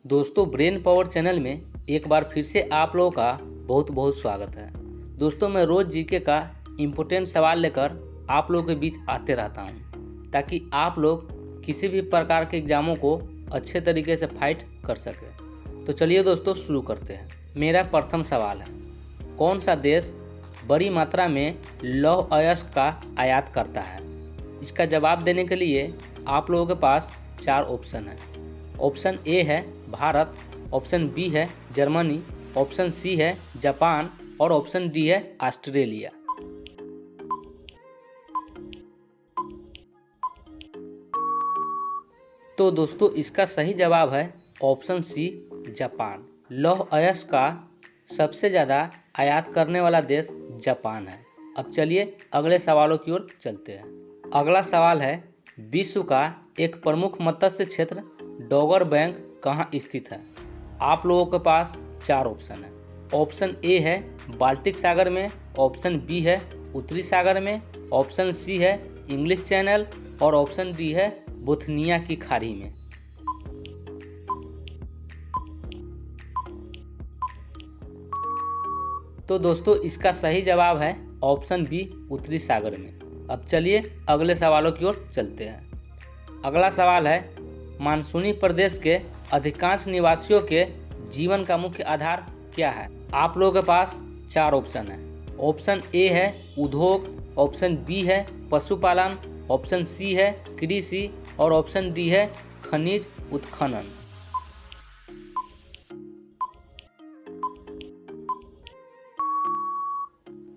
दोस्तों, brain power channel में एक बार फिर से आप लोगों का बहुत बहुत स्वागत है। दोस्तों, मैं रोज़ जीके का इम्पोर्टेंट सवाल लेकर आप लोगों के बीच आते रहता हूं, ताकि आप लोग किसी भी प्रकार के एग्ज़ामों को अच्छे तरीके से फाइट कर सकें। तो चलिए दोस्तों, शुरू करते हैं। मेरा प्रथम सवाल है, कौन सा देश बड़ी मात्रा में लौह अयस्क का आयात करता है? इसका जवाब देने के लिए आप लोगों के पास 4 ऑप्शन है। ऑप्शन ए है भारत, ऑप्शन बी है जर्मनी, ऑप्शन सी है जापान और ऑप्शन डी है ऑस्ट्रेलिया। तो दोस्तों, इसका सही जवाब है ऑप्शन सी जापान। लौह अयस्क का सबसे ज़्यादा आयात करने वाला देश जापान है। अब चलिए अगले सवालों की ओर चलते हैं। अगला सवाल है, विश्व का एक प्रमुख मत्स्य क्षेत्र डोगर बैंक कहाँ स्थित है? आप लोगों के पास 4 ऑप्शन है। ऑप्शन ए है बाल्टिक सागर में, ऑप्शन बी है उत्तरी सागर में, ऑप्शन सी है इंग्लिश चैनल और ऑप्शन डी है बोथनिया की खाड़ी में। तो दोस्तों, इसका सही जवाब है ऑप्शन बी उत्तरी सागर में। अब चलिए अगले सवालों की ओर चलते हैं। अगला सवाल है, मानसूनी प्रदेश के अधिकांश निवासियों के जीवन का मुख्य आधार क्या है? आप लोगों के पास 4 ऑप्शन है। ऑप्शन ए है उद्योग, ऑप्शन बी है पशुपालन, ऑप्शन सी है कृषि और ऑप्शन डी है खनिज उत्खनन।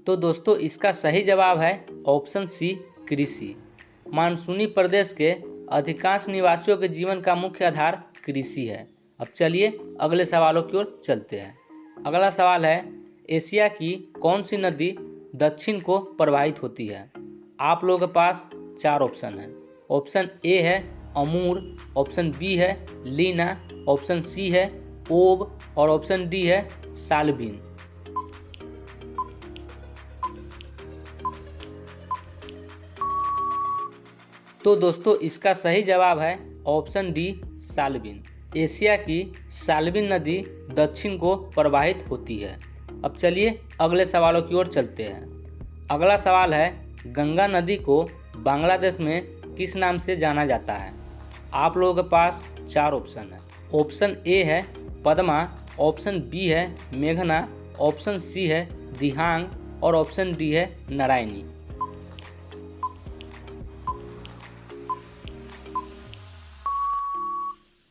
तो दोस्तों, इसका सही जवाब है ऑप्शन सी कृषि। मानसूनी प्रदेश के अधिकांश निवासियों के जीवन का मुख्य आधार कृषि है। अब चलिए अगले सवालों की ओर चलते हैं। अगला सवाल है, एशिया की कौन सी नदी दक्षिण को प्रवाहित होती है? आप लोगों के पास 4 ऑप्शन है। ऑप्शन ए है अमूर, ऑप्शन बी है लीना, ऑप्शन सी है ओब और ऑप्शन डी है सालबिन। तो दोस्तों, इसका सही जवाब है ऑप्शन डी सालबिन। एशिया की सालबिन नदी दक्षिण को प्रवाहित होती है। अब चलिए अगले सवालों की ओर चलते हैं। अगला सवाल है, गंगा नदी को बांग्लादेश में किस नाम से जाना जाता है? आप लोगों के पास 4 ऑप्शन है। ऑप्शन ए है पद्मा, ऑप्शन बी है मेघना, ऑप्शन सी है दिहांग और ऑप्शन डी है नारायणी।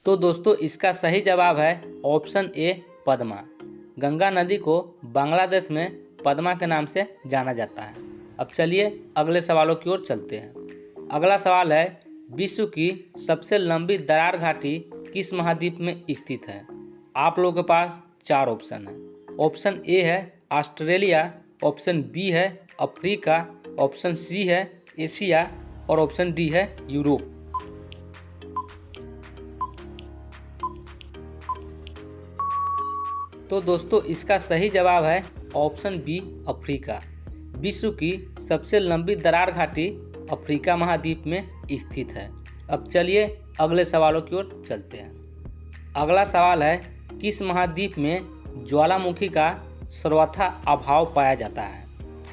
तो दोस्तों, इसका सही जवाब है ऑप्शन ए पद्मा। गंगा नदी को बांग्लादेश में पद्मा के नाम से जाना जाता है। अब चलिए अगले सवालों की ओर चलते हैं। अगला सवाल है, विश्व की सबसे लंबी दरार घाटी किस महाद्वीप में स्थित है? आप लोगों के पास 4 ऑप्शन है। ऑप्शन ए है ऑस्ट्रेलिया, ऑप्शन बी है अफ्रीका, ऑप्शन सी है एशिया और ऑप्शन डी है यूरोप। तो दोस्तों, इसका सही जवाब है ऑप्शन बी अफ्रीका। विश्व की सबसे लंबी दरार घाटी अफ्रीका महाद्वीप में स्थित है। अब चलिए अगले सवालों की ओर चलते हैं। अगला सवाल है, किस महाद्वीप में ज्वालामुखी का सर्वथा अभाव पाया जाता है?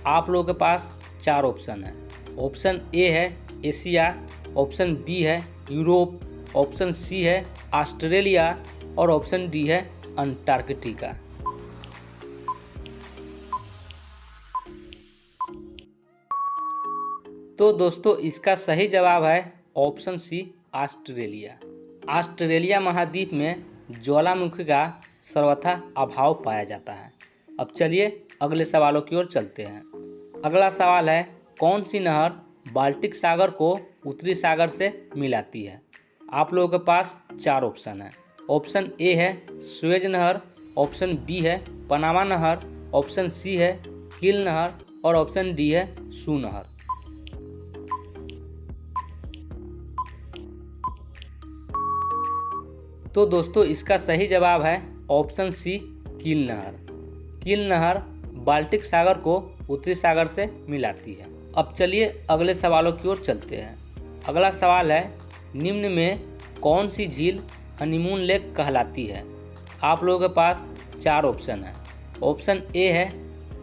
आप लोगों के पास 4 ऑप्शन है। ऑप्शन ए है एशिया, ऑप्शन बी है यूरोप, ऑप्शन सी है ऑस्ट्रेलिया और ऑप्शन डी है अंटार्कटिका। तो दोस्तों, इसका सही जवाब है ऑप्शन सी ऑस्ट्रेलिया। ऑस्ट्रेलिया महाद्वीप में ज्वालामुखी का सर्वथा अभाव पाया जाता है। अब चलिए अगले सवालों की ओर चलते हैं। अगला सवाल है, कौन सी नहर बाल्टिक सागर को उत्तरी सागर से मिलाती है? आप लोगों के पास 4 ऑप्शन है। ऑप्शन ए है स्वेज नहर, ऑप्शन बी है पनामा नहर, ऑप्शन सी है किल नहर और ऑप्शन डी है सू नहर। तो दोस्तों, इसका सही जवाब है ऑप्शन सी किल नहर। किल नहर बाल्टिक सागर को उत्तरी सागर से मिलाती है। अब चलिए अगले सवालों की ओर चलते हैं। अगला सवाल है, निम्न में कौन सी झील हनीमून लेक कहलाती है? आप लोगों के पास 4 ऑप्शन है। ऑप्शन ए है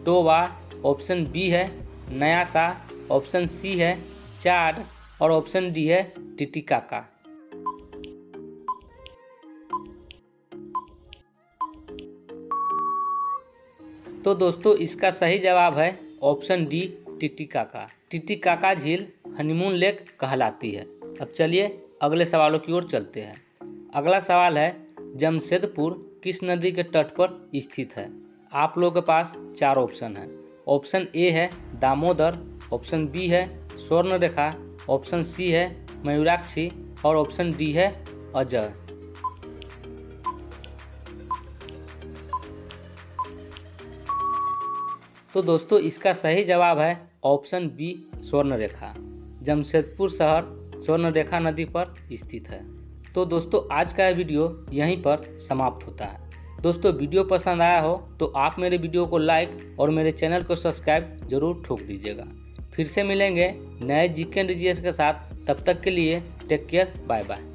टोबा, ऑप्शन बी है नयासा, ऑप्शन सी है चाड और ऑप्शन डी है टिटिकाका। तो दोस्तों इसका सही जवाब है ऑप्शन डी टिटिकाका। टिटिकाका झील हनीमून लेक कहलाती है। अब चलिए अगले सवालों की ओर चलते हैं। अगला सवाल है जमशेदपुर किस नदी के तट पर स्थित है? आप लोगों के पास 4 ऑप्शन है। ऑप्शन ए है दामोदर, ऑप्शन बी है स्वर्णरेखा, ऑप्शन सी है मयूराक्षी और ऑप्शन डी है अजय। तो दोस्तों इसका सही जवाब है ऑप्शन बी स्वर्णरेखा। जमशेदपुर शहर स्वर्णरेखा नदी पर स्थित है। तो दोस्तों आज का वीडियो यहीं पर समाप्त होता है। दोस्तों वीडियो पसंद आया हो तो आप मेरे वीडियो को लाइक और मेरे चैनल को सब्सक्राइब जरूर ठोक दीजिएगा। फिर से मिलेंगे नए जीके एंड जीएस के साथ। तब तक के लिए टेक केयर, बाय बाय।